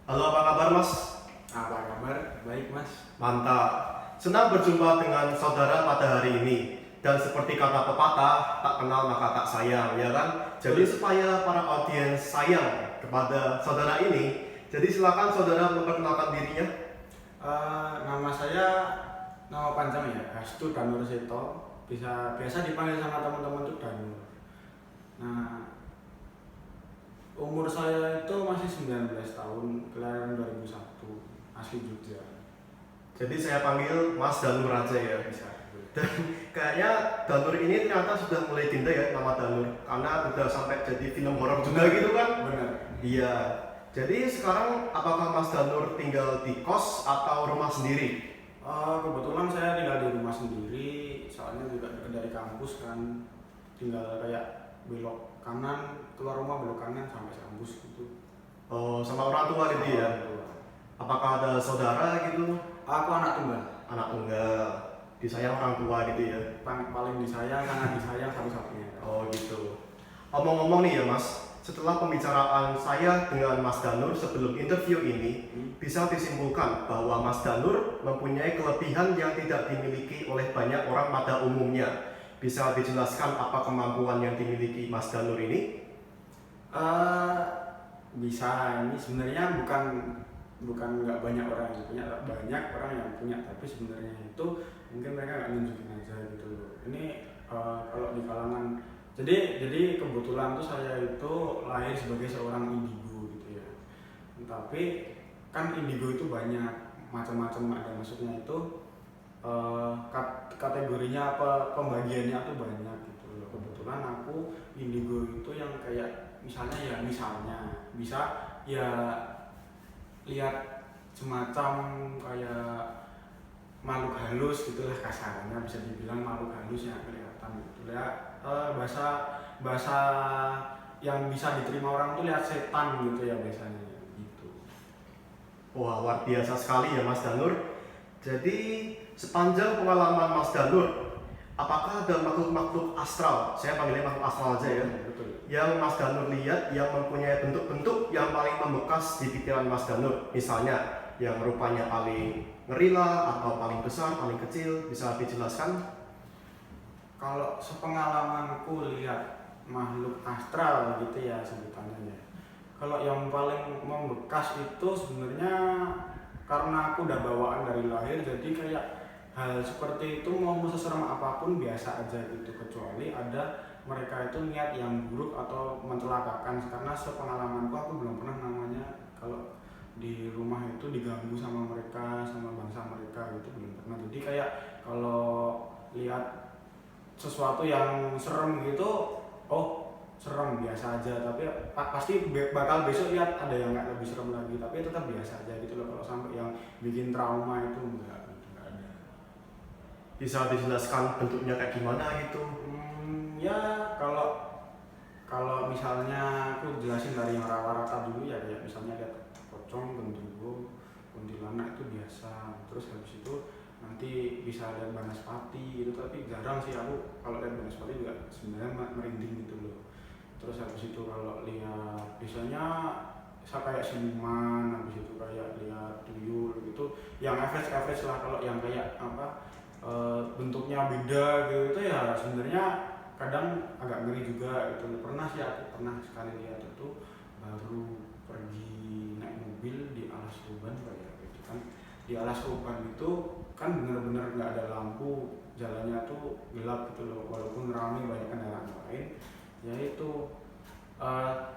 Halo, apa kabar Mas? Apa kabar? Baik, Mas. Mantap. Senang berjumpa dengan saudara pada hari ini. Dan seperti kata pepatah, tak kenal maka tak sayang, ya kan? Jadi supaya para audiens sayang kepada saudara ini, jadi silakan saudara memperkenalkan dirinya. Nama saya nama panjang ya, Hastu Danur Seto. Biasa dipanggil sama teman-teman itu Danur. Nah, umur saya itu masih 19 tahun, kelahiran 2001, asli Jogja. Jadi saya panggil Mas Danur aja ya. Bisa. Dan kayaknya Danur ini ternyata sudah mulai legenda ya nama Danur, karena udah sampai jadi film horor juga gitu kan? Benar. Iya. Jadi sekarang apakah Mas Danur tinggal di kos atau rumah sendiri? Kebetulan saya tinggal di rumah sendiri, soalnya juga dekat dari kampus kan. Tinggal kayak belok kanan, keluar rumah belok kanan sampai kampus gitu. Oh, sama orang tua gitu ya? Apakah ada saudara gitu? Aku anak tunggal. Anak tunggal, disayang orang tua gitu ya? Paling disayang, sangat disayang satu-satunya. Oh gitu. Omong-omong nih ya Mas, setelah pembicaraan saya dengan Mas Danur sebelum interview ini, bisa disimpulkan bahwa Mas Danur mempunyai kelebihan yang tidak dimiliki oleh banyak orang pada umumnya. Bisa dijelaskan apa kemampuan yang dimiliki Mas Danur ini? Eh, Bisa, ini sebenarnya bukan nggak banyak orang yang punya, banyak orang yang punya, tapi sebenarnya itu mungkin mereka nggak nunjukin aja gitu loh. Ini kalau di kalangan, jadi kebetulan tuh saya itu lahir sebagai seorang indigo gitu ya. Tapi kan indigo itu banyak macam-macam, ada maksudnya itu kategorinya apa, pembagiannya tuh banyak gitu loh. Kebetulan aku indigo itu yang kayak misalnya bisa ya lihat semacam kayak makhluk halus gitulah, kasarnya bisa dibilang makhluk halus yang kelihatan gitu ya. Bahasa bahasa yang bisa diterima orang tuh lihat setan gitu ya biasanya gitu. Wah, luar biasa sekali ya Mas Danur. Jadi sepanjang pengalaman Mas Danur, apakah ada makhluk-makhluk astral? Saya panggilnya makhluk astral aja ya. Betul. Yang Mas Danur lihat yang mempunyai bentuk-bentuk yang paling membekas di pikiran Mas Danur. Misalnya yang rupanya paling ngeri lah, atau paling besar, paling kecil, bisa dijelaskan? Kalau sepengalamanku lihat makhluk astral gitu ya sebutannya ya. Kalau yang paling membekas itu sebenarnya karena aku udah bawaan dari lahir, jadi kayak hal seperti itu mau seserem apapun biasa aja gitu, kecuali ada mereka itu niat yang buruk atau mencelakakan. Karena sepengalamanku aku belum pernah namanya kalau di rumah itu diganggu sama mereka, sama bangsa mereka gitu, belum pernah. Jadi kayak kalau lihat sesuatu yang serem gitu, oh serem biasa aja, tapi pasti bakal besok lihat ada yang nggak lebih serem lagi, tapi tetap biasa aja gitu loh. Kalau sampai yang bikin trauma itu enggak gitu, enggak ada. Bisa dijelaskan bentuknya kayak gimana gitu? Ya kalau misalnya aku jelasin dari yang rata-rata dulu ya, kayak misalnya lihat pocong, genderuwo, kuntilanak itu biasa. Terus habis itu nanti bisa lihat banaspati gitu, tapi jarang sih aku kalau lihat banaspati juga sebenarnya merinding gitu loh. Terus habis itu kalau lihat biasanya saya kayak siluman, habis itu kayak lihat tuyul gitu, yang average lah. Kalau yang kayak apa bentuknya beda gitu ya sebenarnya kadang agak ngeri juga gitu. Pernah sih, aku pernah sekali lihat itu baru pergi naik mobil di Alas Ruban kayak gitu kan. Di Alas Ruban itu kan bener-bener nggak ada lampu, jalannya tuh gelap gitu loh, walaupun ramai banyak kendaraan lain. Ya itu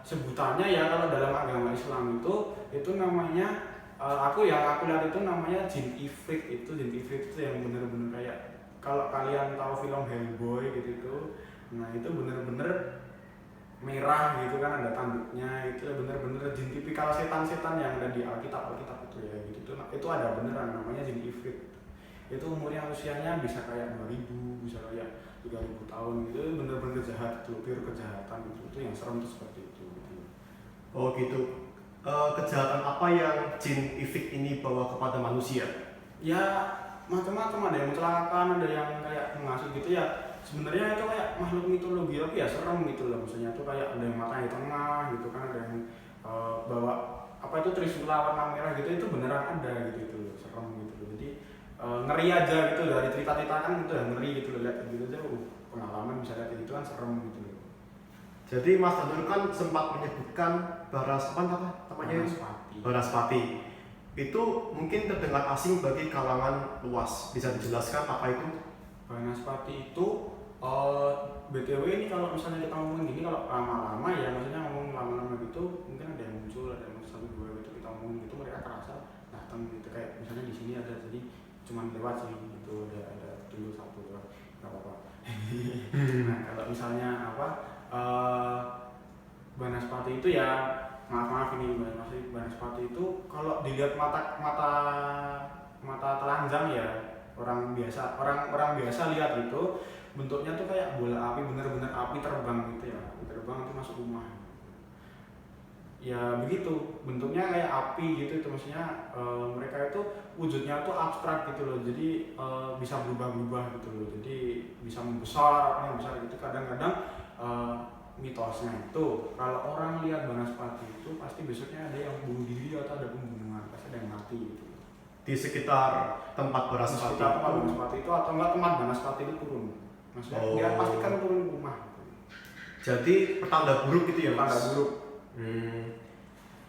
sebutannya ya kalau dalam agama Islam itu namanya aku lihat itu namanya jin ifrit. Jin ifrit itu yang bener-bener kayak kalau kalian tahu film Hellboy gitu. Nah itu bener-bener merah gitu kan, ada tanduknya, itu bener-bener jin tipikal setan-setan yang ada di Alkitab itu ya gitu. Itu ada beneran namanya jin ifrit. Itu umurnya usianya bisa kayak 2000, bisa kayak 3000 tahun gitu. Bener-bener jahat tuh, pure kejahatan gitu. Itu yang serem tuh seperti itu gitu. Oh gitu. Kejahatan apa yang jin ifrit ini bawa kepada manusia? Ya macam-macam, ada yang mencelakakan, ada yang kayak mengasih gitu ya. Sebenarnya itu kayak makhluk mitologi, tapi ya serem gitu loh. Maksudnya tuh kayak ada yang matanya di tengah gitu kan, ada yang bawa apa itu Trisula warna merah gitu itu beneran ada gitu itu serem gitu loh. Jadi ngeri aja gitu dari cerita-cerita kan itu udah ngeri gitu loh, lihat gitu aja pengalaman bisa lihat gitu kan serem gitu loh. Jadi Mas Danur kan sempat menyebutkan Baraspati apa namanya? Banaspati. Banaspati. Itu mungkin terdengar asing bagi kalangan luas. Bisa dijelaskan apa itu? Banaspati itu BTW ini kalau misalnya kita ngomong gini kalau lama-lama ya maksudnya ngomong lama-lama gitu mungkin ada yang muncul ada yang satu dua gitu kita ngomong gitu mereka kerasa datang gitu kayak misalnya di sini ada jadi cuman lewat sih gitu ada dulu satu dua nggak apa-apa. Nah kalau misalnya apa Banaspati itu ya maaf ini Banaspati itu kalau dilihat mata telanjang ya orang biasa lihat itu bentuknya tuh kayak bola api bener-bener api terbang gitu ya terbang itu masuk rumah ya begitu bentuknya kayak api gitu itu maksudnya mereka itu wujudnya tuh abstrak gitu loh jadi bisa berubah-ubah gitu loh jadi bisa membesar apa yang besar gitu kadang-kadang mitosnya itu kalau orang lihat Banaspati itu pasti besoknya ada yang bunuh diri atau ada pembunuhan pasti ada yang mati gitu Di sekitar tempat di Banaspati. sekitar tempat Banaspati itu atau enggak tempat Banaspati itu turun maksudnya dia pasti kan turun ke rumah gitu. Jadi pertanda buruk gitu ya Mas? Pertanda buruk.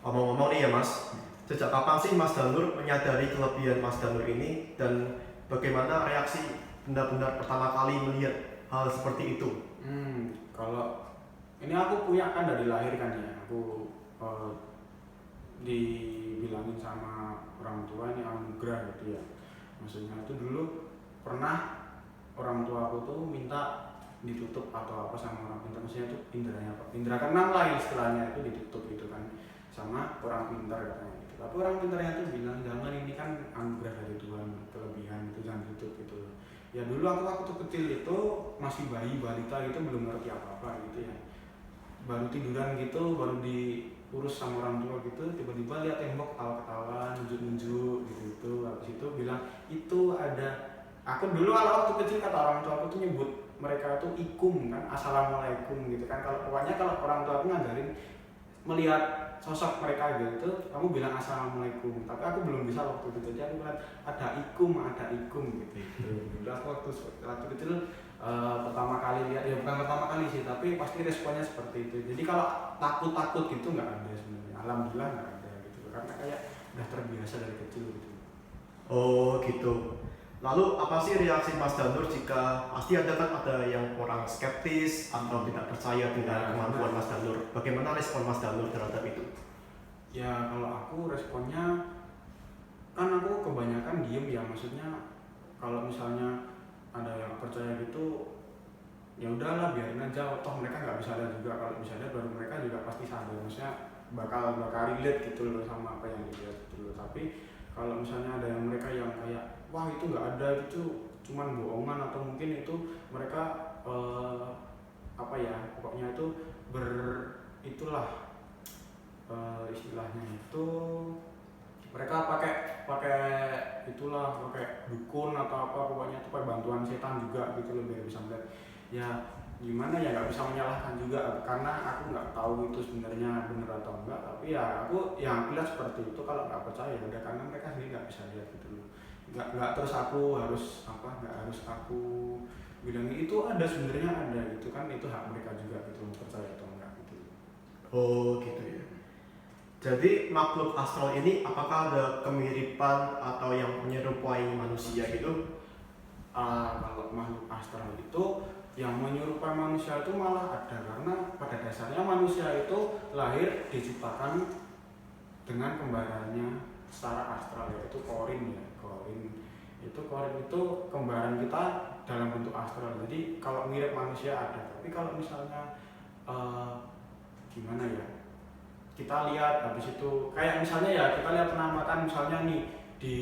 Omong-omong nih ya Mas, sejak kapan sih Mas Danur menyadari kelebihan Mas Danur ini dan bagaimana reaksi benar-benar pertama kali melihat hal seperti itu? Kalau ini aku punya kan dari lahir kan ya aku dibilangin sama orang tua ini anugerah gitu ya maksudnya itu dulu pernah orang tua aku tuh minta ditutup atau apa sama orang pintar maksudnya itu indranya apa indra keenam lah istilahnya itu ditutup gitu kan sama orang pintar katanya gitu tapi orang pintarnya tuh bilang jangan ini kan anugerah dari Tuhan kelebihan itu jangan tutup gitu ya dulu aku waktu kecil itu masih bayi balita gitu belum ngerti apa-apa gitu ya baru tiduran gitu baru diurus sama orang tua gitu tiba-tiba lihat tembok ketawa-ketawa nunjuk-nunjuk gitu habis itu bilang itu ada aku dulu kalau waktu kecil kata orang tua aku tuh nyebut mereka tuh ikum kan assalamualaikum gitu kan kalau pokoknya kalau orang tua aku ngajarin melihat sosok mereka gitu kamu bilang assalamualaikum tapi aku belum bisa waktu itu jadi aku bilang ada ikum gitu dulu aku waktu kecil pertama kali lihat ya bukan pertama kali sih tapi pasti responnya seperti itu jadi kalau takut gitu nggak ada sebenarnya alhamdulillah nggak ada gitu karena kayak udah terbiasa dari kecil gitu. Oh gitu. Lalu apa sih reaksi Mas Danur jika pasti ada kan ada yang orang skeptis atau tidak percaya dengan kemampuan Mas Danur? Bagaimana respon Mas Danur terhadap itu? Ya kalau aku responnya kan aku kebanyakan diem ya maksudnya kalau misalnya ada yang percaya gitu ya udahlah biarin aja toh mereka nggak bisa lihat juga kalau bisa lihat baru mereka juga pasti sadar maksudnya bakal relate gitu loh sama apa yang dilihat gitu loh tapi kalau misalnya ada yang mereka yang kayak wah itu nggak ada itu cuman bohongan atau mungkin itu mereka apa ya pokoknya itu itulah istilahnya itu mereka pakai dukun atau apa pokoknya itu pakai bantuan setan juga gitu loh biar bisa melihat ya gimana ya nggak bisa menyalahkan juga karena aku nggak tahu itu sebenarnya benar atau enggak tapi ya aku yang lihat seperti itu kalau nggak percaya ya udah karena mereka sendiri nggak bisa lihat gitu loh nggak terus aku harus apa nggak harus aku bilang itu ada sebenarnya ada gitu kan itu hak mereka juga gitu percaya atau enggak gitu. Oh gitu ya. Jadi makhluk astral ini apakah ada kemiripan atau yang menyerupai manusia gitu? Kalau makhluk astral itu yang menyerupai manusia itu malah ada karena pada dasarnya manusia itu lahir diciptakan dengan kembarannya secara astral yaitu korin itu kembaran kita dalam bentuk astral jadi kalau mirip manusia ada tapi kalau misalnya gimana ya kita lihat habis itu kayak misalnya ya kita lihat penampakan misalnya nih di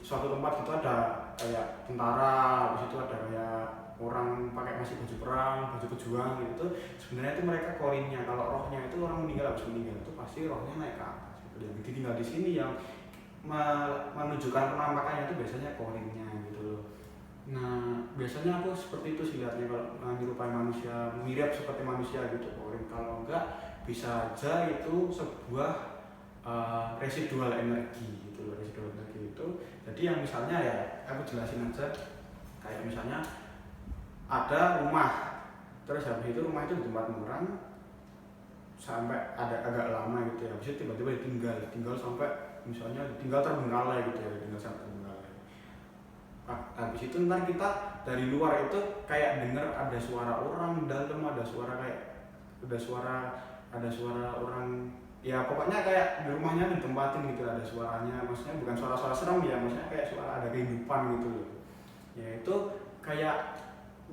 suatu tempat itu ada kayak tentara habis itu ada kayak orang pakai masih baju perang baju pejuang gitu sebenarnya itu mereka korinnya kalau rohnya itu orang meninggal habis meninggal itu pasti rohnya naik ke atas gitu dan tinggal di sini yang menunjukkan penampakannya itu biasanya korinnya gitu loh. Nah biasanya aku seperti itu sih lihatnya kalau menyerupai manusia mirip seperti manusia gitu korin kalau enggak bisa aja itu sebuah residual energi gitu. Residual energi itu jadi yang misalnya ya aku jelasin aja, kayak misalnya ada rumah, terus habis itu rumah itu di tempat orang sampai ada agak lama gitu ya, habis itu tiba-tiba tinggal sampai misalnya tinggal terbengkalai gitu ya, tinggal sampai terbengkalai. Habis itu ntar kita dari luar itu kayak dengar ada suara orang dalam, ada suara kayak ada suara orang, ya pokoknya kayak di rumahnya ditempatin gitu, ada suaranya, maksudnya bukan suara-suara serem ya, maksudnya kayak suara ada kehidupan gitu loh. Ya itu kayak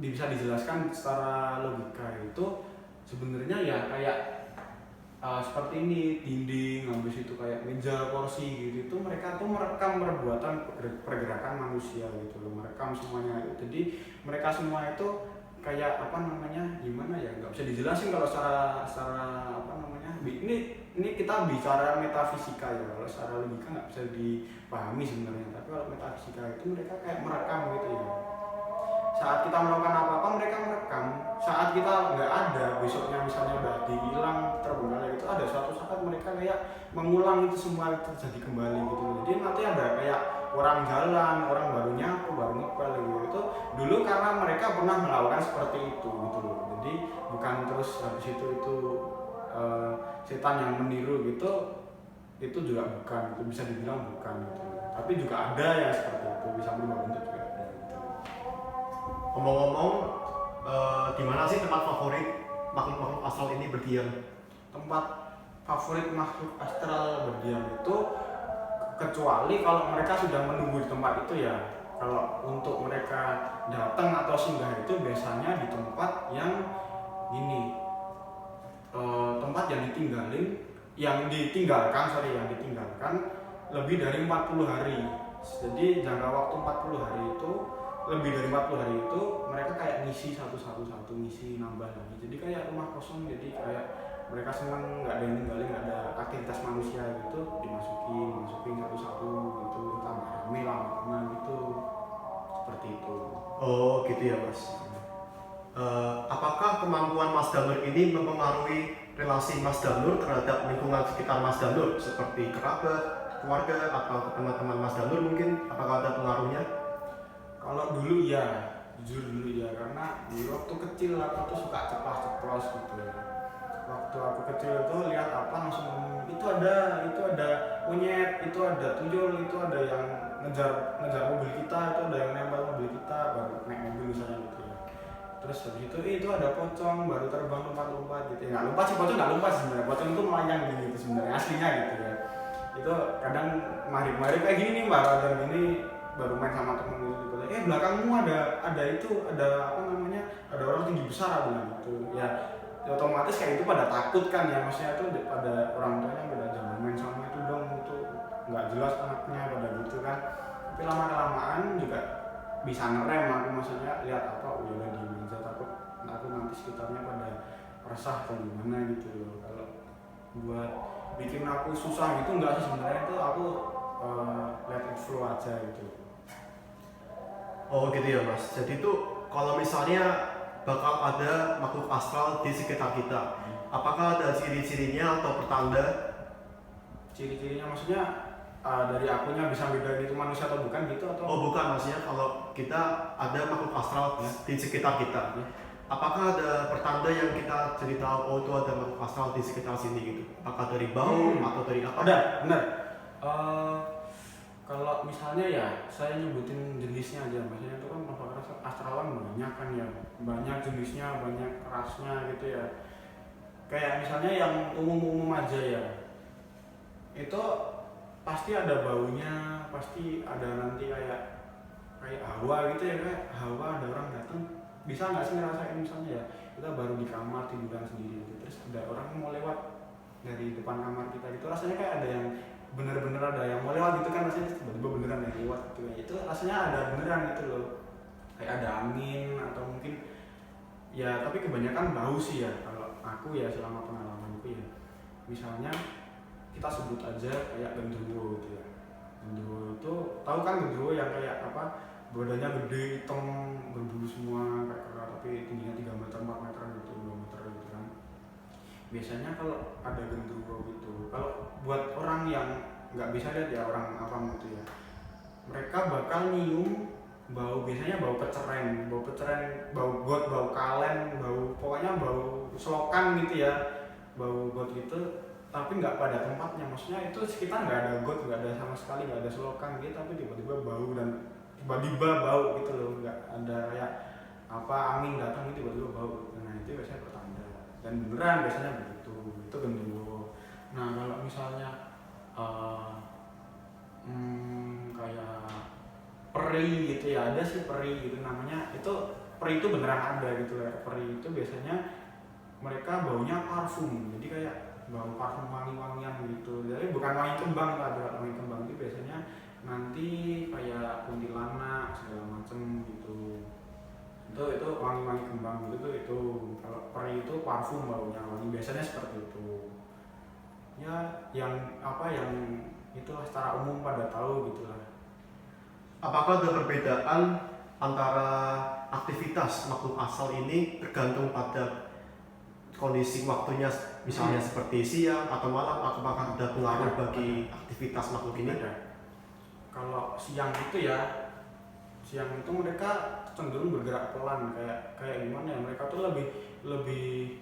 bisa dijelaskan secara logika, itu sebenarnya ya kayak seperti ini, dinding, habis itu kayak meja, kursi gitu, itu mereka tuh merekam perbuatan pergerakan manusia gitu loh, merekam semuanya. Jadi mereka semua itu kayak apa namanya, gimana ya, nggak bisa dijelasin kalau secara apa namanya, ini kita bicara metafisika ya, kalau secara logika nggak bisa dipahami sebenarnya, tapi kalau metafisika itu mereka kayak merekam gitu ya. Saat kita melakukan apa-apa mereka merekam, saat kita nggak ada, besoknya misalnya udah dihilang, terbengkalai itu, ada suatu saat mereka kayak mengulang itu semua terjadi kembali gitu. Jadi nanti ada kayak orang jalan, orang baru nyapu, baru ngepel gitu. Itu dulu karena mereka pernah melakukan seperti itu gitu loh. Jadi bukan terus habis itu setan yang meniru gitu, itu juga bukan, itu bisa dibilang bukan gitu. Tapi juga ada yang seperti itu, bisa berubah bentuk juga ada gitu. Ngomong-ngomong, di mana sih tempat favorit makhluk-makhluk astral ini berdiam? Tempat favorit makhluk astral berdiam itu, kecuali kalau mereka sudah menunggu di tempat itu ya. Kalau untuk mereka datang atau singgah itu biasanya di tempat yang gini, tempat yang ditinggalkan lebih dari 40 hari. Jadi jangka waktu 40 hari itu, lebih dari 40 hari itu mereka kayak ngisi satu, ngisi nambah lagi. Jadi kayak rumah kosong, jadi kayak mereka senang, nggak ada yang ninggalin, nggak ada aktivitas manusia gitu, dimasukin satu-satu gitu, tambah rame lama gitu, seperti itu. Oh gitu ya Mas. Apakah kemampuan Mas Danur ini mempengaruhi relasi Mas Danur terhadap lingkungan sekitar Mas Danur, seperti kerabat, keluarga, atau teman-teman Mas Danur mungkin? Apakah ada pengaruhnya? Kalau dulu ya, jujur dulu ya, karena dulu waktu kecil aku tuh suka ceplos gitu. Waktu aku kecil itu lihat apa langsung ngomong, itu ada monyet, itu ada tuyul, itu ada yang ngejar mobil kita, itu ada yang nempel mobil kita, baru naik mobil misalnya gitu ya. Terus habis itu ada pocong baru terbang lompat gitu ya. Nggak lompat sih, pocong nggak lompat sebenarnya, pocong itu melayang gitu sebenarnya aslinya gitu ya. Itu kadang marip kayak gini nih mbak, ada gini baru main sama temen gitu, belakangmu ada apa namanya, ada orang tinggi besar bilang gitu ya. Otomatis kayak itu pada takut kan ya, maksudnya itu pada orang tuanya pada jangan main sama itu dong, itu nggak jelas anaknya pada gitu kan. Tapi lama-kelamaan juga bisa ngerem aku, maksudnya lihat apa udah diem aja, takut aku nanti sekitarnya pada resah atau gimana gitu loh. Kalau buat bikin aku susah gitu enggak sih sebenarnya, itu aku let it flow aja gitu. Oh gitu ya Mas. Jadi itu kalau misalnya bakal ada makhluk astral di sekitar kita, apakah ada ciri-cirinya atau pertanda? Ciri-cirinya maksudnya dari akunya bisa bedain itu manusia atau bukan gitu atau? Oh bukan, maksudnya kalau kita ada makhluk astral di sekitar kita, apakah ada pertanda yang kita jadi tahu, oh itu ada makhluk astral di sekitar sini gitu? Apakah dari bau atau dari apa? Ada, benar. Kalau misalnya ya saya nyebutin jenisnya aja, maksudnya itu kan makhluk astral kan banyak kan ya, banyak jenisnya, banyak rasnya gitu ya. Kayak misalnya yang umum-umum aja ya, itu pasti ada baunya, pasti ada nanti kayak hawa gitu ya, kayak hawa ada orang datang. Bisa nggak sih ngerasain misalnya ya, kita baru di kamar tiduran sendiri gitu, terus ada orang mau lewat dari depan kamar kita gitu, rasanya kayak ada yang bener-bener ada yang mau lewat gitu kan, rasanya tiba-tiba beneran yang lewat gitu ya. Itu rasanya ada beneran gitu loh, kayak ada angin atau mungkin ya, tapi kebanyakan bau sih ya kalau aku ya, selama pengalamanku ya. Misalnya kita sebut aja kayak genderuwo gitu ya. Genderuwo itu, tahu kan genderuwo yang kayak apa, badannya gede, hitam, berbulu semua kayak kera, tapi tingginya 3 meter, 4 meter gitu, 2 meter gitu kan. biasanya kalau ada genderuwo gitu, kalau buat orang yang nggak bisa lihat ya, orang awam gitu ya, mereka bakal nyium bau, biasanya bau keceren, bau got, bau kalen, bau pokoknya bau selokan gitu ya, bau got gitu, tapi nggak pada tempatnya, maksudnya itu sekitar nggak ada got, nggak ada sama sekali, nggak ada selokan gitu, tapi tiba-tiba bau dan tiba-tiba bau gitu loh, nggak ada kayak apa angin datang gitu tiba-tiba bau. Nah itu biasanya pertanda, dan beneran biasanya begitu, itu genderuwo. Nah kalau misalnya kayak peri gitu ya, ada sih peri gitu namanya, itu peri itu beneran ada gitu ya. Peri itu biasanya mereka baunya parfum, jadi kayak bau parfum wangi-wangian gitu, jadi bukan wangi kembang lah, wangi kembang itu biasanya nanti kayak kuntilanak segala macem gitu, itu wangi-wangi kembang gitu tuh. Itu kalau peri itu parfum, baunya wangi, biasanya seperti itu ya, yang apa yang itulah secara umum pada tahu gitulah. Apakah ada perbedaan antara aktivitas makhluk asal ini tergantung pada kondisi waktunya, misalnya seperti siang atau malam, apakah ada pengaruh bagi aktivitas makhluk ini? Ada. Kalau siang itu ya, siang itu mereka cenderung bergerak pelan, kayak gimana ya, mereka tuh lebih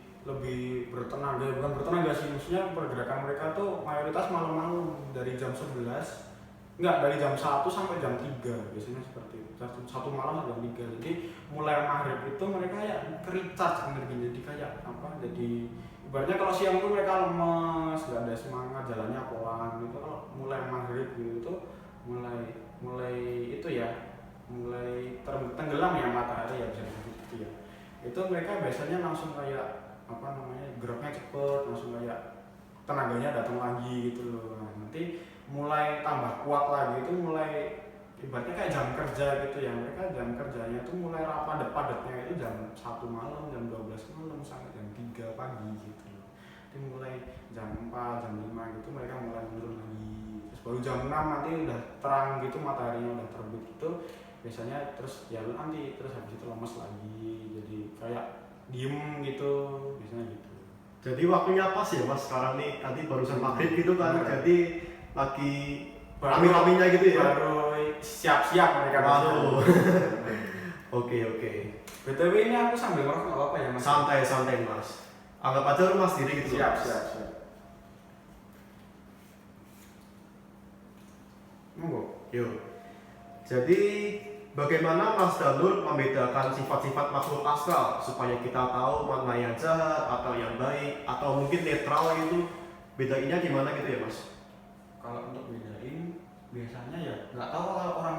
bertenaga, bukan bertenaga sih, maksudnya pergerakan mereka tuh mayoritas malam-malam, dari jam 11, enggak, dari jam 1 sampai jam 3 biasanya seperti itu, satu malam sampai jam 3. Jadi mulai maghrib itu mereka ya recharge energi, jadi kayak apa, jadi ibaratnya kalau siang itu mereka lemes, gak ada semangat, jalannya pelan gitu. Kalau mulai maghrib gitu tuh mulai itu ya, mulai tenggelam ya matahari ya, bisa gitu ya, itu mereka biasanya langsung kayak apa namanya, geraknya cepet, langsung kayak tenaganya datang lagi gitu loh. Nah, nanti mulai tambah kuat lagi, itu mulai ibaratnya kayak jam kerja gitu ya, mereka jam kerjanya itu mulai padat-padatnya itu jam 1 malam, jam 12 malam sampai jam 3 pagi gitu loh. Jadi mulai jam 4, jam 5 gitu mereka mulai menurun lagi, terus baru jam 6 nanti udah terang gitu, mataharinya udah terbit gitu biasanya, terus ya nanti terus habis itu lemes lagi, jadi kayak diem gitu biasanya gitu. Jadi waktunya pas ya mas sekarang nih, tadi barusan maghrib gitu kan, jadi lagi rame-ramenya gitu ya. Baru siap-siap mereka. Waduh. Oke. BTW ini aku sambil ngerokok nggak apa-apa ya mas? Santai mas. Anggap aja rumah sendiri gitu. Siap. Monggo. Yuk. Jadi bagaimana Mas Danur membedakan sifat-sifat makhluk astral supaya kita tahu mana yang jahat atau yang baik atau mungkin netral gitu? Bedainnya gimana gitu ya mas? Kalau untuk bedain biasanya ya nggak tahu kalau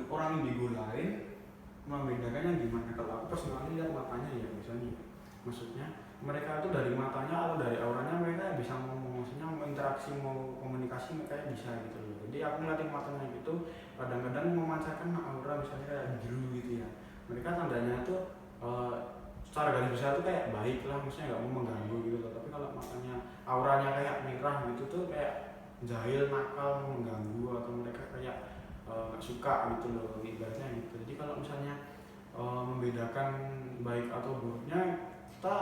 orang indigo lain membedakannya gimana. Kalau aku personally lihat matanya ya misalnya, maksudnya mereka itu dari matanya atau dari auranya mereka bisa ngomong, maksudnya mau interaksi, mau komunikasi mereka bisa gitu loh. Jadi aku ngeliatin matanya gitu, kadang-kadang memancarkan aura misalnya kayak biru gitu ya, mereka tandanya itu secara garis besar tuh kayak baik lah, maksudnya nggak mau mengganggu gitu loh. Tapi kalau matanya auranya kayak merah gitu tuh kayak jahil, nakal, mau mengganggu, atau mereka kayak nggak suka gitu loh, ibaratnya gitu. Jadi kalau misalnya membedakan baik atau buruknya, kita,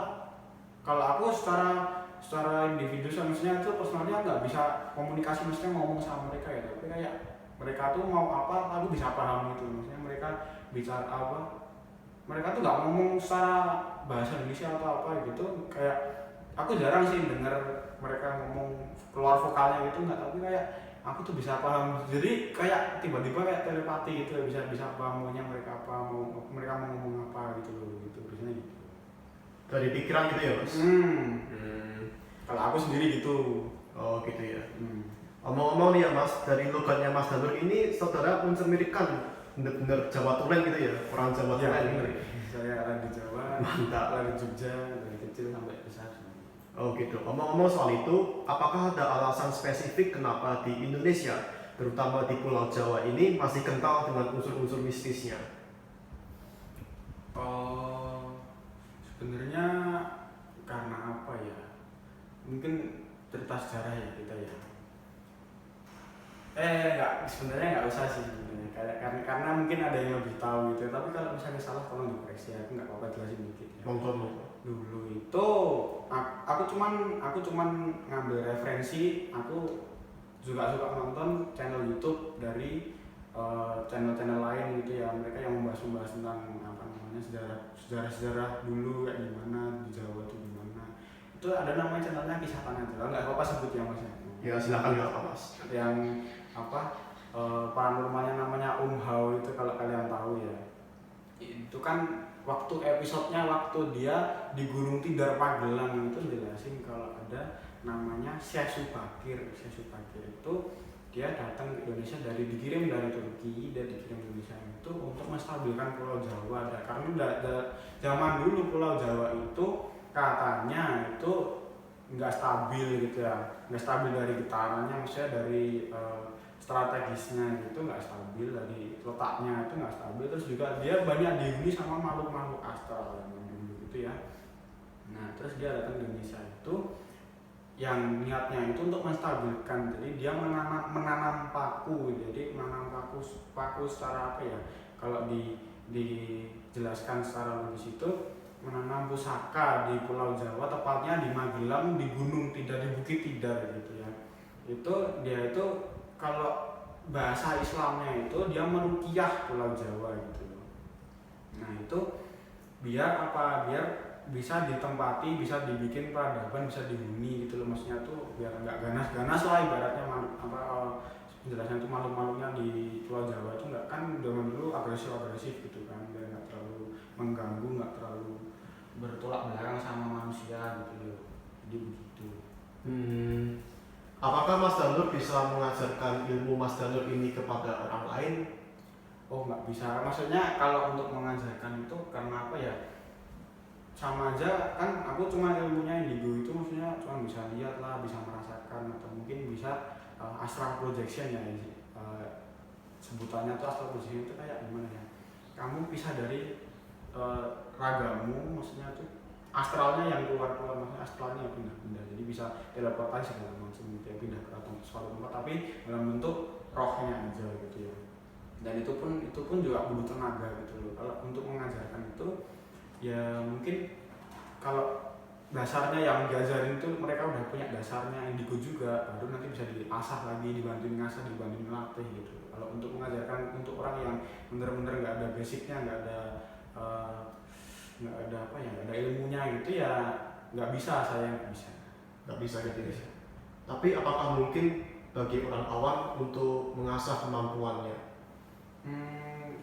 kalau aku secara individu, maksudnya itu personalnya nggak bisa komunikasi, maksudnya ngomong sama mereka ya, tapi kayak mereka tuh mau apa aku bisa paham gitu. Maksudnya mereka bicara apa, mereka tuh nggak ngomong secara bahasa Indonesia atau apa gitu, kayak aku jarang sih dengar mereka ngomong keluar vokalnya gitu, nggak, tapi kayak aku tuh bisa paham, jadi kayak tiba-tiba kayak telepati gitu, bisa paham maunya mereka apa, mereka mau ngomong apa gitu loh, gitu biasanya gitu. Dari pikiran gitu ya mas? Kalau aku sendiri gitu. Oh gitu ya. Omong-omong nih ya mas, dari logatnya Mas Danur ini saudara mencerminkan bener-bener Jawa Tulen gitu ya, orang Jawa Tulen. Ya, saya ada di Jawa, Mantap. ada di Jogja dari kecil sampai besar. Oh gitu. Omong-omong soal itu, apakah ada alasan spesifik kenapa di Indonesia, terutama di Pulau Jawa ini masih kental dengan unsur-unsur mistisnya? Sebenarnya karena apa ya? Mungkin cerita sejarah ya kita ya. Sebenarnya nggak usah sih sebenarnya. Karena mungkin ada yang lebih tahu gitu. Tapi kalau misalnya salah tolong dikoreksi, aku nggak apa-apa jelasin dikit ya. Monggo. Dulu itu aku aku cuman ngambil referensi. Aku juga suka nonton channel YouTube dari channel-channel lain gitu ya, mereka yang membahas tentang apa namanya sejarah dulu kayak gimana di Jawa itu gimana. Itu ada namanya channelnya Kisah Tanah Jawa, nggak apa-apa sebut ya mas. Ya silakan nggak apa mas. Yang apa paranormalnya namanya Hao itu kalau kalian tahu ya. Itu kan waktu episodenya waktu dia di Gunung Tidar Pagelang itu jelasin kalau ada namanya Syekh Subakir. Syekh Subakir itu dia datang ke Indonesia dikirim dari Turki, dia dikirim ke Indonesia itu untuk menstabilkan Pulau Jawa. Karena zaman dulu Pulau Jawa itu katanya itu nggak stabil gitu ya, nggak stabil dari getarannya, maksudnya dari strategisnya gitu nggak stabil, dari letaknya itu nggak stabil, terus juga dia banyak dihuni sama makhluk-makhluk astral yang dulu gitu ya. Nah terus dia datang ke Indonesia itu yang niatnya itu untuk menstabilkan, jadi dia menanam paku. Jadi menanam paku secara apa ya, kalau dijelaskan secara logis itu menanam pusaka di Pulau Jawa, tepatnya di Magelang, di Gunung Tidar, di Bukit Tidar gitu ya. Itu dia itu kalau bahasa Islamnya itu dia meruqyah Pulau Jawa gitu loh. Nah itu biar apa, biar bisa ditempati, bisa dibikin peradaban, bisa dihuni gitu loh, maksudnya tuh biar nggak ganas-ganas lah ibaratnya. Penjelasan itu makhluk-makhluknya di Pulau Jawa itu nggak, kan zaman dulu agresif gitu kan, biar nggak terlalu mengganggu, nggak terlalu bertolak belakang sama manusia gitu loh. Jadi begitu. Apakah Mas Danur bisa mengajarkan ilmu Mas Danur ini kepada orang lain? Oh nggak bisa, maksudnya kalau untuk mengajarkan itu karena apa ya, sama aja kan aku cuma ilmunya indigo itu, maksudnya cuma bisa lihat lah, bisa merasakan, atau mungkin bisa astral projection ya, sebutannya tuh astral projection itu kayak gimana ya, kamu pisah dari ragamu, maksudnya tuh astralnya yang keluar, maksudnya astralnya yang pindah-pindah, jadi bisa teleportasi segala macam gitu ya, pindah ke suatu tempat tapi dalam bentuk rohnya aja gitu ya. Dan itu pun juga butuh tenaga gitu loh. Kalau untuk mengajarkan itu ya mungkin kalau dasarnya yang diajarin itu mereka udah punya dasarnya indigo juga, baru nanti bisa diasah lagi, dibantuin ngasah, dibantuin latih gitu. Kalau untuk mengajarkan untuk orang yang bener-bener nggak ada basicnya, nggak ada apa ya, nggak ada ilmunya gitu ya, nggak bisa, saya nggak bisa gitu ya. bisa. Tapi apakah mungkin bagi orang awam untuk mengasah kemampuannya?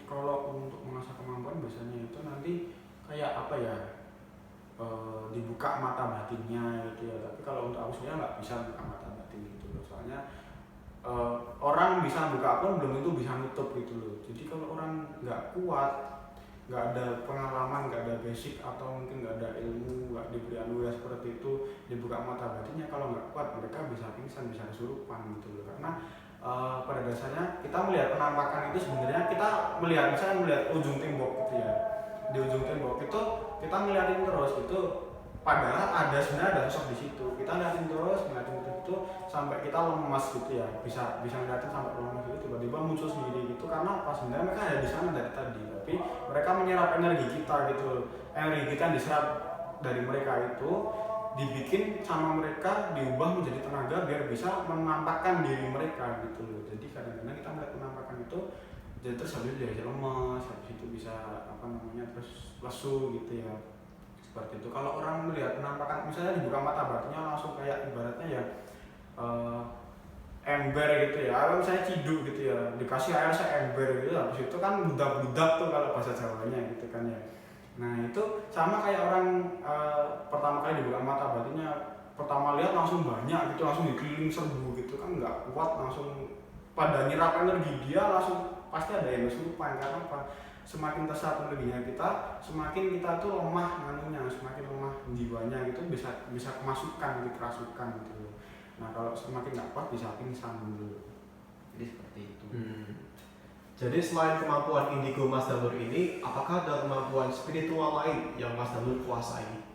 Kalau untuk mengasah kemampuan biasanya itu nanti kayak apa ya, dibuka mata batinnya gitu ya. Tapi kalau untuk aku sendiri nggak bisa buka mata batin gitu loh, soalnya orang bisa buka pun belum tentu bisa nutup gitu loh. Jadi kalau orang nggak kuat, nggak ada pengalaman, nggak ada basic, atau mungkin nggak ada ilmu, nggak diberi anugerah seperti itu, dibuka mata batinnya, kalau nggak kuat mereka bisa pingsan, bisa kesurupan gitu loh. Karena pada dasarnya kita melihat penampakan itu sebenarnya kita melihat, misalnya melihat ujung tembok gitu ya, di ujung tembok itu kita ngeliatin terus itu, padahal sebenarnya ada sosok di situ, kita ngeliatin terus itu sampai kita lemas gitu ya, bisa ngeliatin sampai lemas gitu, tiba-tiba muncul sendiri gitu, karena pas sebenarnya mereka ada di sana dari tadi, tapi mereka menyerap energi kita gitu, energi kita yang diserap dari mereka itu dibikin sama mereka, diubah menjadi tenaga biar bisa menampakkan diri mereka gitu loh. Jadi kadang-kadang kita melihat penampakan itu jadi terus habis itu jadi lemas, habis itu bisa apa namanya, terus lesu gitu ya, seperti itu. Kalau orang melihat penampakan misalnya dibuka mata batinnya langsung kayak ibaratnya ya ember gitu ya, kalau misalnya ciduk gitu ya, dikasih air seember gitu, habis itu kan budak-budak tuh kalau bahasa Jawanya gitu kan ya. Nah itu sama kayak orang pertama kali dibuka mata batinnya, pertama lihat langsung banyak gitu, langsung dikeliling serbu gitu kan, nggak kuat, langsung pada nyerap energi dia, langsung pasti ada yang kesurupan. Karena apa? Semakin terserap energinya kita, semakin kita tuh lemah nganunya, semakin lemah jiwanya gitu, bisa kemasukan, kerasukan gitu. Nah kalau semakin nggak kuat bisa pingsan dulu. Jadi seperti itu. Jadi selain kemampuan indigo Mas Danur ini, apakah ada kemampuan spiritual lain yang Mas Danur kuasai?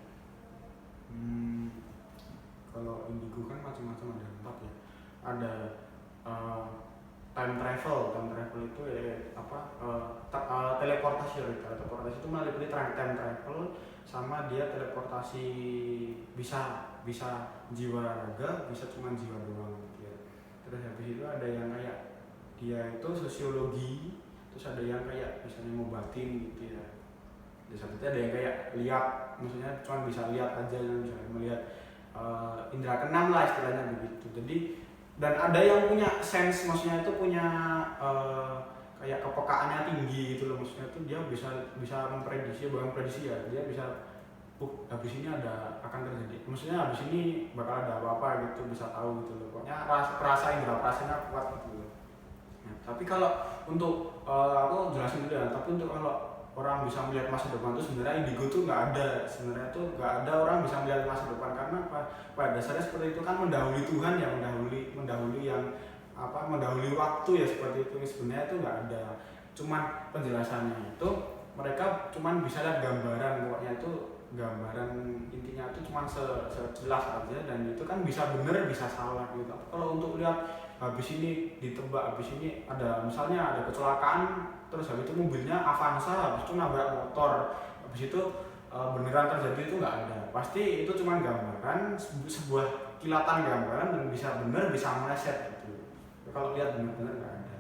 Kalau indigo kan macam-macam, ada 4 ya. Ada time travel itu ya apa, teleportasi itu melalui time travel. sama dia teleportasi, bisa bisa jiwa raga, bisa cuma jiwa doang gitu ya. Terus habis itu ada yang kayak dia itu sosiologi, terus ada yang kayak misalnya ngobatin gitu ya. Di satunya ada yang kayak lihat, maksudnya cuma bisa lihat aja, misalnya melihat indera keenam lah istilahnya begitu. Jadi dan ada yang punya sense, maksudnya itu punya kayak kepekaannya tinggi gitu loh, maksudnya itu dia bisa memprediksi, bukan prediksi ya, dia bisa habis ini akan terjadi, maksudnya habis ini bakal ada apa-apa gitu, bisa tahu gitu loh, pokoknya rasa indera perasanya kuat gitu loh. Nah, tapi kalau untuk aku jelasin dulu ya, tapi untuk kalau orang bisa melihat masa depan itu sebenarnya indigo tuh nggak ada, sebenarnya tuh nggak ada orang bisa melihat masa depan, karena apa? Pada dasarnya seperti itu kan mendahului Tuhan ya, mendahului yang mendahului waktu ya, seperti itu. Sebenarnya itu nggak ada, cuman penjelasannya itu mereka cuman bisa lihat gambaran, pokoknya itu gambaran intinya itu cuman sejelas aja, dan itu kan bisa bener bisa salah gitu. Kalau untuk lihat habis ini ditebak, habis ini ada misalnya ada kecelakaan, terus habis itu mobilnya Avanza, habis itu nabrak motor, habis itu beneran terjadi, itu nggak ada. Pasti itu cuma gambaran, sebuah kilatan gambaran, dan bisa bener bisa meleset gitu. Kalau lihat bener-bener nggak ada.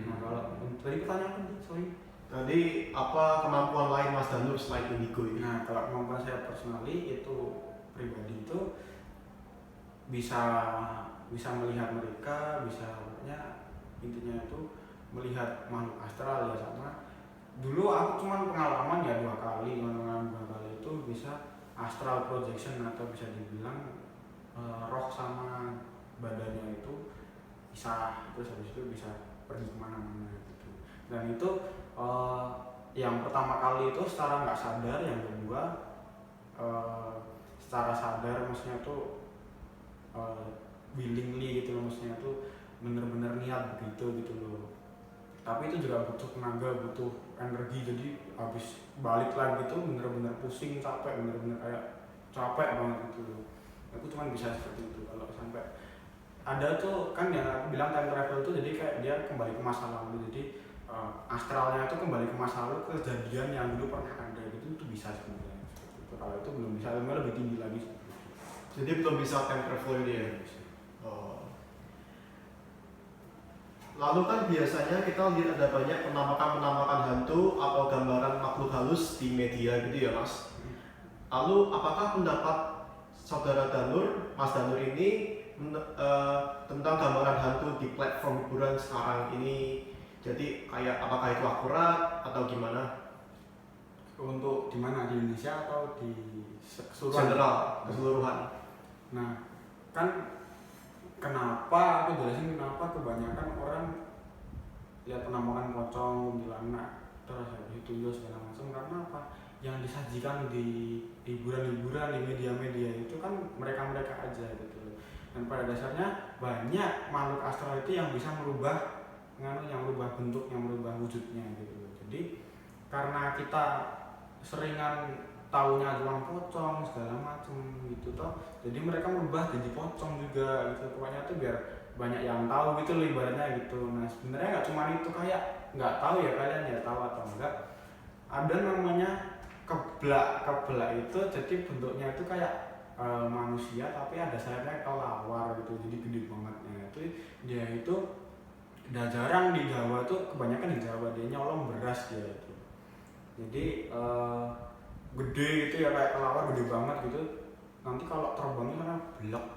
Nah kalau tadi pertanyaan apa, sorry? Tadi apa kemampuan lain Mas Danur selain indigo ini? Nah kalau kemampuan saya personally itu pribadi itu bisa melihat mereka, bisa pokoknya intinya itu melihat makhluk astral ya. Sama dulu aku cuma pengalaman ya 2 kali, itu bisa astral projection, atau bisa dibilang roh sama badannya itu bisa, terus habis itu bisa pergi kemana-mana gitu. Dan itu yang pertama kali itu secara nggak sadar, yang kedua secara sadar, maksudnya itu willingly gitu loh, maksudnya itu bener-bener niat begitu gitu loh. Tapi itu juga butuh tenaga, butuh energi, jadi habis balik lagi itu bener-bener pusing, capek, bener-bener kayak capek banget gitu loh. Aku cuma bisa seperti itu. Kalau sampai ada tuh kan yang aku bilang time travel tuh, jadi kayak dia kembali ke masa lalu, jadi astralnya itu kembali ke masa lalu, kejadian yang dulu pernah ada gitu, itu bisa sebenarnya. Kalau itu belum bisa, lebih tinggi lagi. Jadi belum bisa time travel ini ya? Oh. Lalu kan biasanya kita lihat ada banyak penampakan hantu atau gambaran makhluk halus di media gitu ya Mas. Lalu apakah pendapat saudara Danur, Mas Danur ini tentang gambaran hantu di platform hiburan sekarang ini, jadi kayak apakah itu akurat atau gimana? Untuk di mana, di Indonesia atau di keseluruhan? Nah, kan kenapa aku jelasin kenapa kebanyakan orang lihat penampakan pocong, kuntilanak, terus habis itu segala macam, karena apa? Yang disajikan di hiburan-hiburan, di media-media itu kan mereka-mereka aja gitu. Dan pada dasarnya banyak makhluk astral itu yang bisa merubah bentuk, yang merubah wujudnya gitu. Jadi karena kita seringan taunya cuma pocong segala macam gitu toh, jadi mereka merubah jadi pocong juga gitu. Pokoknya tuh biar banyak yang tahu gitu loh, ibaratnya gitu. Nah sebenarnya nggak cuma itu, kayak nggak tahu ya kalian ya, tahu atau enggak, ada namanya keblak itu, jadi bentuknya itu kayak manusia tapi ada sayapnya kelawar gitu, jadi gede banget. Nah itu dia itu udah jarang di Jawa tuh, kebanyakan di Jawa dia nyolong beras dia itu. Jadi gede gitu ya, kayak kelawar gede banget gitu. Nanti kalau terbangnya kan belok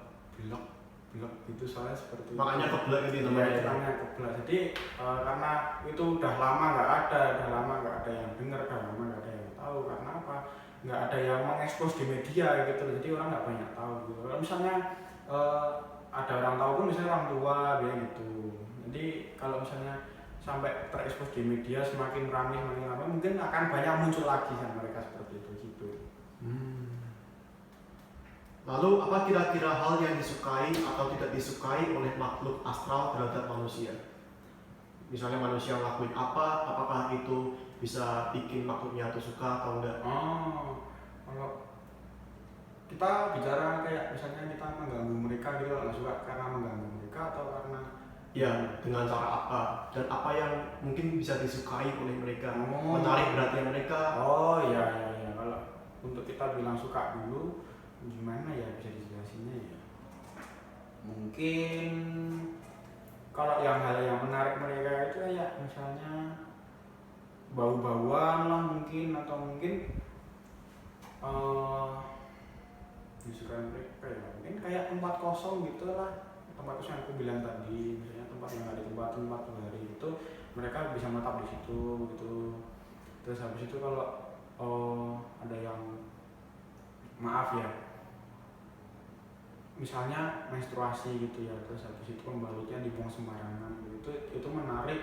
gitu, soalnya seperti makanya itu. keblak ini namanya. Namanya keblak. Jadi karena itu udah lama nggak ada yang dengar, udah lama nggak ada yang tahu. Karena apa? Nggak ada yang mengekspos di media gitu. Jadi orang nggak banyak tahu gitu. Kalau misalnya ada orang tahu pun misalnya orang tua bilang gitu. Jadi kalau misalnya sampai terekspos di media, semakin ramai mungkin akan banyak muncul lagi kan mereka seperti itu gitu. Lalu apa kira-kira hal yang disukai atau tidak disukai oleh makhluk astral terhadap manusia? Misalnya manusia ngelakuin apa, apakah itu bisa bikin makhluknya itu suka atau enggak? Kalau kita bicara kayak misalnya kita mengganggu mereka gitu, nggak suka karena mengganggu mereka atau karena ya dengan cara apa, dan apa yang mungkin bisa disukai oleh mereka, menarik perhatian mereka. Iya. untuk kita bilang suka dulu gimana ya bisa dijelasinnya ya, mungkin kalau hal yang menarik mereka itu kayak misalnya bau-bauan lah mungkin, atau mungkin disukai mereka ya mungkin kayak tempat kosong gitu lah, tempat kosong yang aku bilang tadi, misalnya tempat yang ada tempat hari itu mereka bisa menetap di situ gitu. Terus habis itu kalau ada yang maaf ya misalnya menstruasi gitu ya, terus habis itu pembalutnya dibuang sembarangan gitu, itu menarik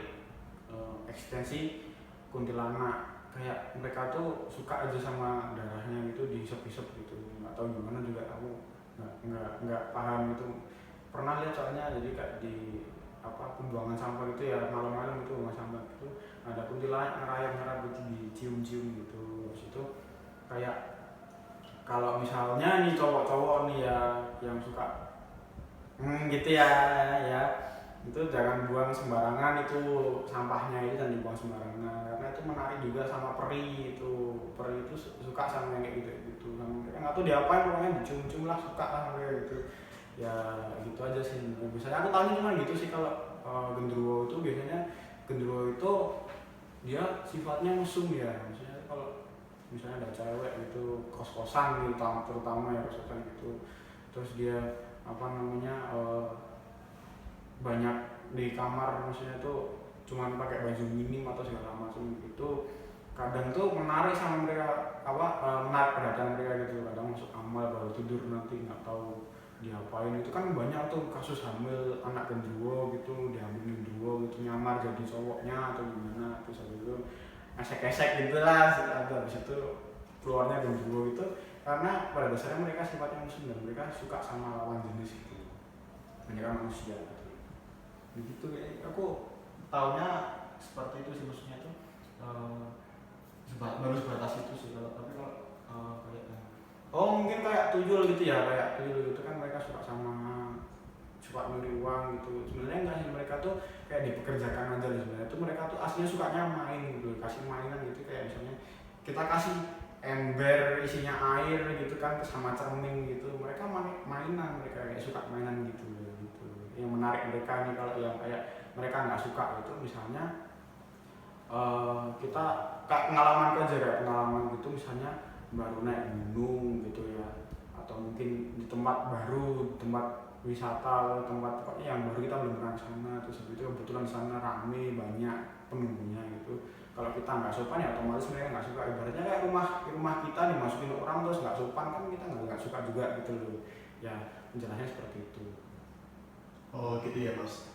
ekstensi kuntilanak. Kayak mereka tuh suka aja sama darahnya gitu, diisep-isep gitu, nggak tahu gimana juga, aku nggak paham gitu. Pernah lihat soalnya, jadi kayak di pembuangan sampah gitu ya, malam-malam itu buang sampah gitu, ada kuntilanak ngerayap gitu, dicium-cium gitu. Terus itu kayak kalau misalnya nih cowok-cowok nih ya yang suka gitu ya itu jangan buang sembarangan itu sampahnya, itu jangan dibuang sembarangan, karena itu menarik juga sama peri itu suka sama yang kayak gitu sama mereka, nggak tahu diapain pokoknya dicium-cium lah, suka lah mereka gitu ya. Gitu aja sih biasanya aku tahunya cuma gitu sih. Kalau genderuwo itu biasanya genderuwo itu dia sifatnya mesum ya, misalnya kalau misalnya ada cewek gitu kos-kosan gitu, terutama ya kos-kosan gitu, terus dia banyak di kamar, maksudnya tuh cuman pakai baju minim atau segala macam gitu, kadang tuh menarik sama mereka, menarik perhatian mereka gitu. Kadang masuk kamar baru tidur, nanti nggak tahu diapain. Itu kan banyak tuh kasus hamil anak genderuwo gitu, diambil genderuwo gitu, nyamar jadi cowoknya atau gimana, terus habis itu esek-esek gitu lah, habis itu keluarnya genderuwo itu, karena pada dasarnya mereka sifatnya musuh dan mereka suka sama lawan jenis itu, mereka manusia gitu. Begitu ya, aku taunya seperti itu sih, maksudnya tuh baru sebatas itu sih. Tapi kalau kayak mungkin kayak tuyul gitu ya, kayak tuyul gitu kan mereka suka nyuri uang gitu. Sebenarnya enggak sih, mereka tuh kayak dipekerjakan aja loh sebenarnya. Tuh mereka tuh aslinya sukanya main gitu, kasih mainan gitu, kayak misalnya kita kasih ember isinya air gitu kan sama cermin gitu, mereka mainan, mereka kayak suka mainan gitu. Yang menarik mereka nih kalau yang kayak mereka nggak suka itu misalnya kita pengalaman gitu, misalnya baru naik gunung gitu ya, atau mungkin di tempat baru, tempat wisata, tempat pokoknya yang baru kita belum pernah kesana, terus itu kebetulan sana rame banyak penunggunya gitu. Kalau kita nggak sopan ya otomatis mereka nggak suka. Ibaratnya kayak rumah kita dimasukin orang terus nggak sopan, kan kita nggak suka juga gitu loh ya, penjelasannya seperti itu. Oh gitu ya Mas.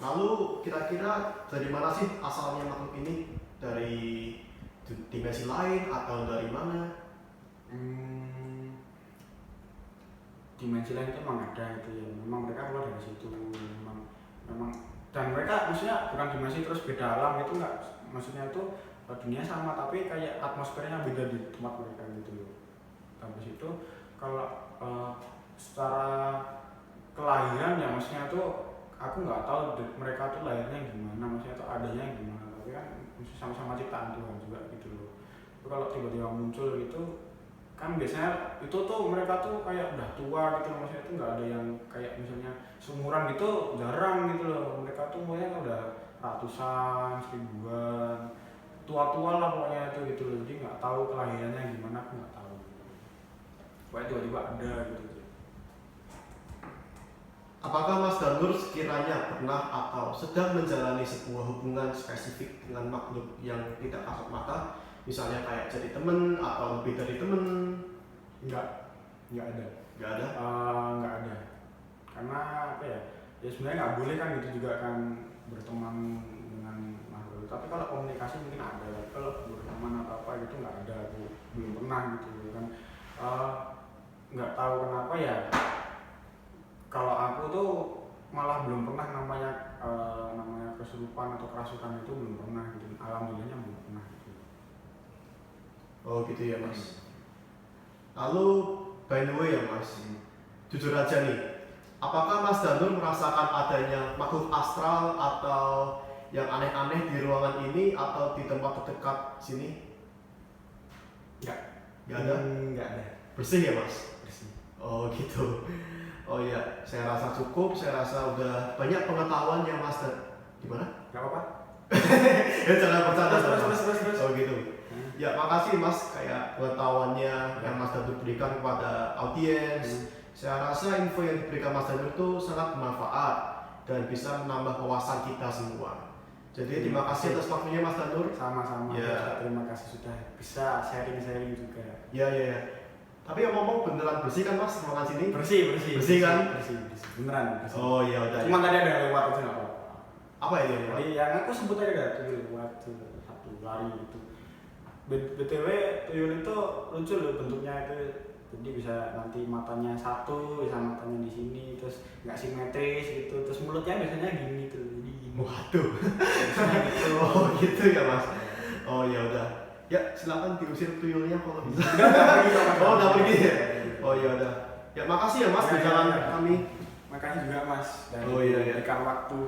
Lalu kira-kira dari mana sih asalnya makhluk ini? Dari dimensi lain atau dari mana? Dimensi lain itu memang ada itu ya, memang mereka keluar dari situ, memang dan mereka maksudnya bukan dimensi terus beda alam itu enggak, maksudnya itu dunia sama tapi kayak atmosfernya beda di tempat mereka gitu loh. Habis itu kalau secara kelahiran ya, maksudnya tuh aku nggak tahu mereka tuh lahirnya gimana, maksudnya tuh adanya gimana, tapi kan sama-sama ciptaan Tuhan juga gitu loh. Tapi kalau tiba-tiba muncul gitu kan biasanya itu tuh mereka tuh kayak udah tua gitu loh, maksudnya tuh nggak ada yang kayak misalnya seumuran gitu, jarang gitu loh. Mereka tuh pokoknya udah ratusan, seribuan, tua-tua lah pokoknya itu gitu loh. Jadi nggak tahu kelahirannya gimana, aku nggak tahu. Pokoknya tiba-tiba ada gitu. Apakah Mas Danur sekiranya pernah atau sedang menjalani sebuah hubungan spesifik dengan makhluk yang tidak kasat mata? Misalnya kayak jadi temen atau lebih dari temen? Enggak ada. Nggak ada? Nggak ada. Karena apa ya? Ya sebenarnya nggak boleh kan gitu juga kan berteman dengan makhluk. Tapi kalau komunikasi mungkin ada. Tapi kalau berteman atau apa gitu nggak ada. Aku belum pernah gitu kan. Nggak tahu kenapa ya. Kalau aku tuh malah belum pernah namanya kesurupan atau kerasukan itu belum pernah gitu. Alhamdulillahnya belum pernah gitu. Oh gitu ya Mas. Lalu by the way ya Mas, jujur aja nih, apakah Mas Danur merasakan adanya makhluk astral atau yang aneh-aneh di ruangan ini atau di tempat terdekat sini? Enggak. Nggak ada? Nggak ada. Bersih ya mas? Bersih. Oh gitu. Oh iya, saya rasa cukup. Saya rasa udah banyak pengetahuan yang mas. Gimana? Nggak apa-apa. Ya jangan bercanda Terus, mas. terus. Oh gitu. Ya makasih mas, kayak pengetahuannya yang mas Danur berikan kepada audiens. Saya rasa info yang diberikan mas Danur itu sangat bermanfaat dan bisa menambah wawasan kita semua. Jadi terima kasih atas waktunya mas Danur. Sama-sama. Ya. Terima kasih sudah bisa sharing-sharing juga. Ya. Tapi ngomong beneran bersih kan mas ruangan sini? Bersih kan? Bersih. Beneran bersih. Oh iya udah. Cuma tadi ada lewat aja nggak apa-apa. Apa ini? Jadi yang aku sebut tadi ada tuyul lewat satu lari itu. BTW tuyul itu lucu loh bentuknya itu. Jadi bisa nanti matanya satu, bisa matanya di sini, terus nggak simetris gitu, terus mulutnya biasanya gini tuh, jadi gini. Waduh. Gitu. Oh gitu ya mas. Oh ya udah. Ya silakan diusir tuyulnya kalau bisa. Oh udah pergi ya. Oh ya udah. Ya makasih ya mas berjalan kami. Makasih juga mas dan Oh, iya. berikan waktu.